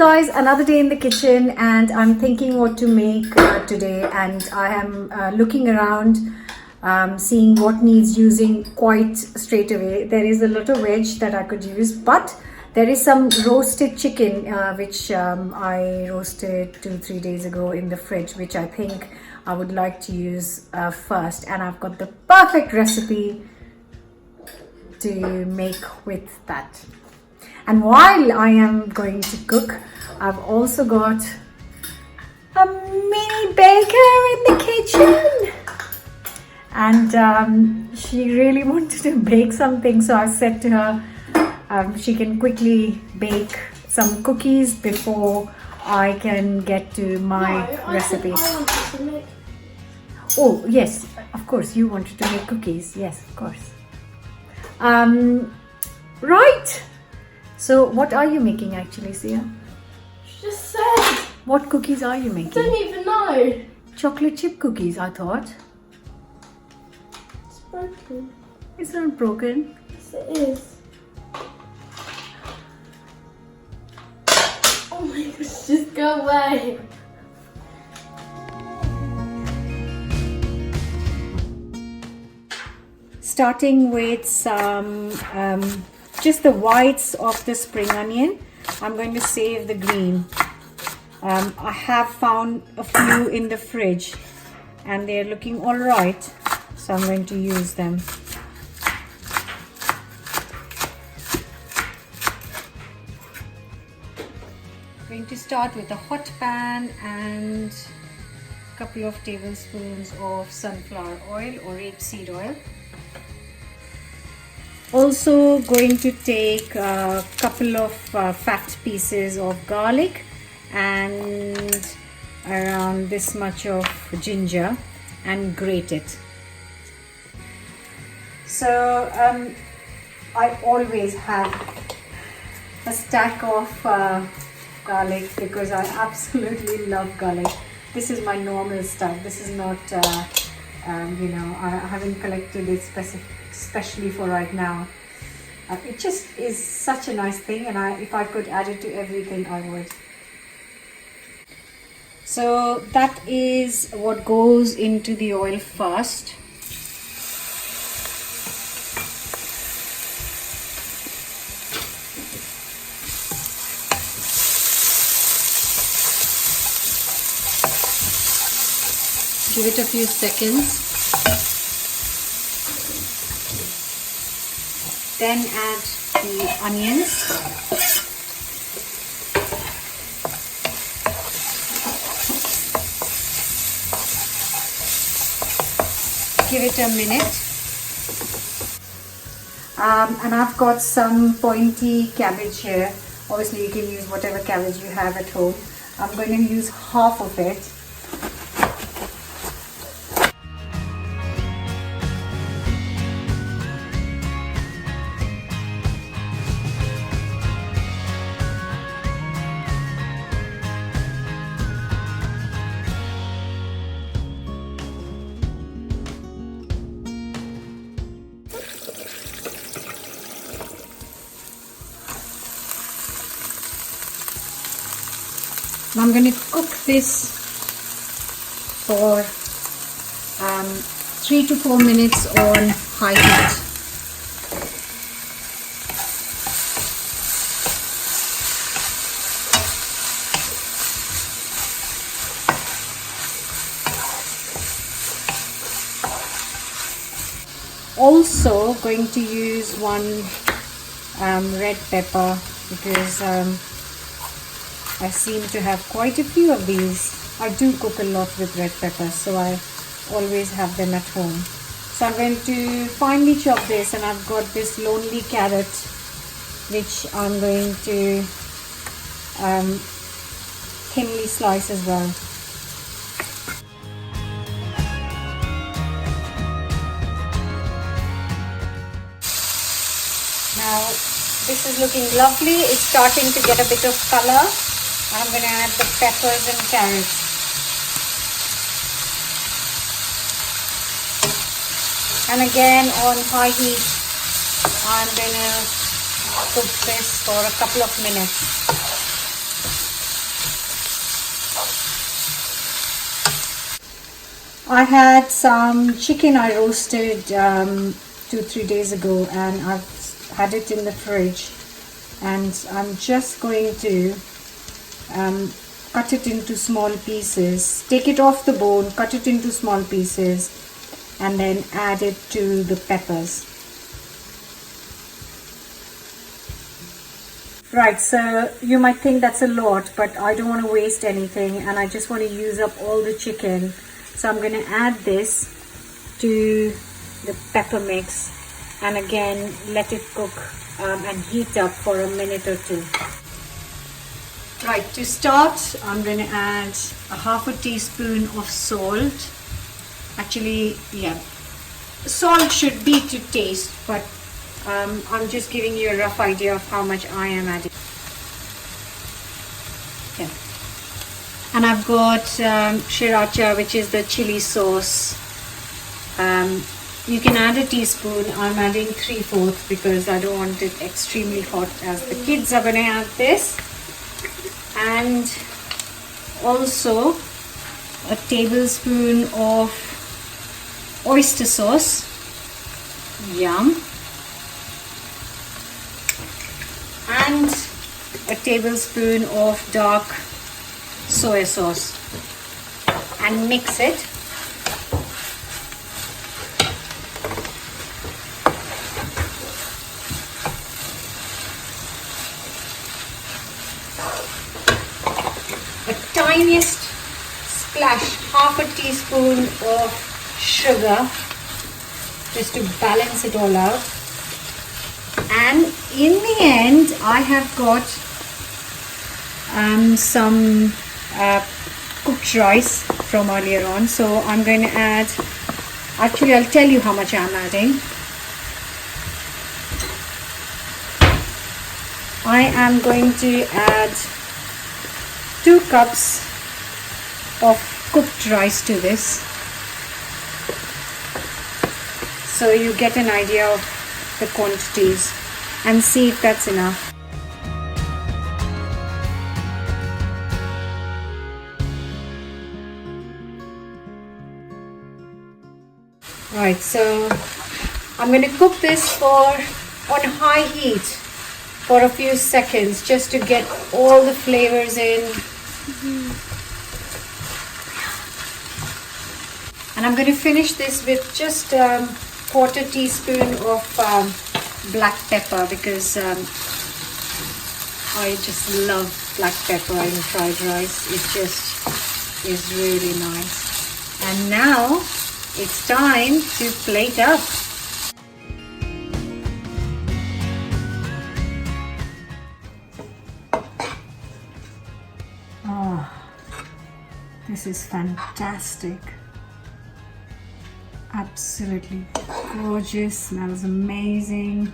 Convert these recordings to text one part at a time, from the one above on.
guys, another day in the kitchen, and I'm thinking what to make today, and I am looking around, seeing what needs using quite straight away. There is a lot of veg that I could use, but there is some roasted chicken which I roasted 2-3 days ago in the fridge, which I think I would like to use first, and I've got the perfect recipe to make with that. And while I am going to cook, I've also got a mini baker in the kitchen, and she really wanted to bake something, so I said to her she can quickly bake some cookies before I can get to my recipe. I wanted to make. Oh yes, of course you wanted to make cookies. Yes, of course. Right. So what are you making actually, Sia? She just said. What cookies are you I making? don't even know. Chocolate chip cookies, I thought. It's broken. It's not broken. Yes, it is. Oh my gosh, just go away. Starting with some just the whites of the spring onion. I'm going to save the green. I have found a few in the fridge and they're looking all right, so I'm going to use them. I'm going to start with a hot pan and a couple of tablespoons of sunflower oil or rapeseed oil. Also going to take a couple of fat pieces of garlic and around this much of ginger and grate it. So I always have a stack of garlic because I absolutely love garlic. This is my normal stuff. This is not, I haven't collected it especially for right now. It just is such a nice thing, and if I could add it to everything, I would. So that is what goes into the oil first. Give it a few seconds. Then add the onions. Give it a minute. And I've got some pointy cabbage here. Obviously you can use whatever cabbage you have at home. I'm going to use half of it. I'm going to cook this for 3 to 4 minutes on high heat. Also going to use one red pepper because I seem to have quite a few of these. I do cook a lot with red peppers, so I always have them at home. So I'm going to finely chop this, and I've got this lonely carrot which I'm going to thinly slice as well. Now this is looking lovely. It's starting to get a bit of color. I'm going to add the peppers and carrots. And again on high heat, I'm going to cook this for a couple of minutes. I had some chicken I roasted 2-3 days ago, and I've had it in the fridge, and I'm just going to cut it into small pieces, take it off the bone, cut it into small pieces, and then add it to the peppers. Right, so you might think that's a lot, but I don't want to waste anything, and I just want to use up all the chicken. So I'm going to add this to the pepper mix, and again let it cook and heat up for a minute or two. Right, to start, I'm going to add a half a teaspoon of salt. Actually, yeah, salt should be to taste, but I'm just giving you a rough idea of how much I am adding. Yeah. And I've got sriracha, which is the chili sauce. You can add a teaspoon. I'm adding 3/4 because I don't want it extremely hot, as the kids are going to have this. And also a tablespoon of oyster sauce. Yum. And a tablespoon of dark soy sauce, and mix it. A tiniest splash, half a teaspoon of sugar, just to balance it all out. And in the end, I have got some cooked rice from earlier on. So I'm going to add, actually I'll tell you how much I'm adding. I am going to add 2 cups of cooked rice to this, so you get an idea of the quantities and see if that's enough. Right, so I'm going to cook this on high heat for a few seconds, just to get all the flavors in. And I'm going to finish this with just quarter teaspoon of black pepper, because I just love black pepper in fried rice. It just is really nice. And now it's time to plate up. Oh, this is fantastic. Absolutely gorgeous, smells amazing.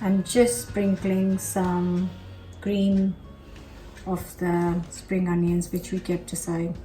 And just sprinkling some green of the spring onions, which we kept aside.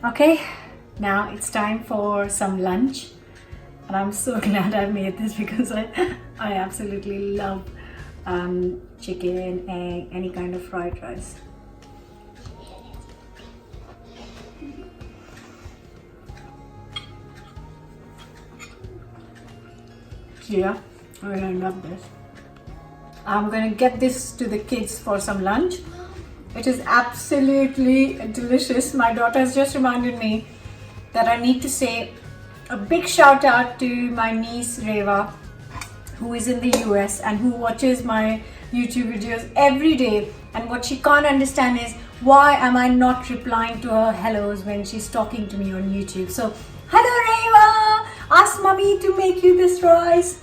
Okay, now it's time for some lunch, and I'm so glad I made this, because I absolutely love chicken, egg, any kind of fried rice. Yeah, I'm gonna love this. I'm gonna get this to the kids for some lunch. It is absolutely delicious. My daughter has just reminded me that I need to say a big shout out to my niece Reva, who is in the US and who watches my YouTube videos every day. And what she can't understand is, why am I not replying to her hellos when she's talking to me on YouTube? So, hello Reva! Ask mommy to make you this rice.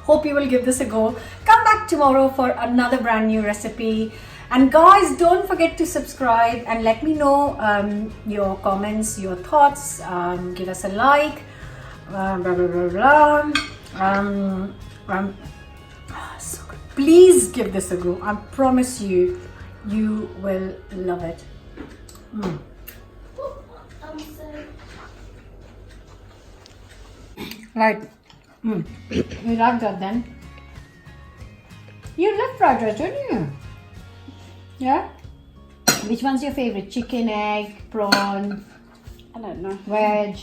Hope you will give this a go. Come back tomorrow for another brand new recipe. And guys, don't forget to subscribe and let me know your comments, your thoughts. Give us a like. Blah, blah, blah, blah. So please give this a go. I promise you, You will love it. Mm. I'm so. Right. You like that then? You love fried rice, don't you? Yeah? Which one's your favorite? Chicken, egg, prawn, I don't know. veg?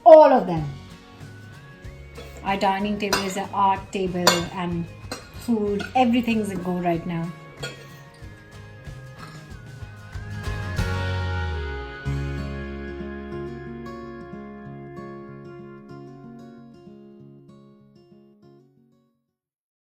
All of them. Our dining table is an art table and food. Everything's a go right now.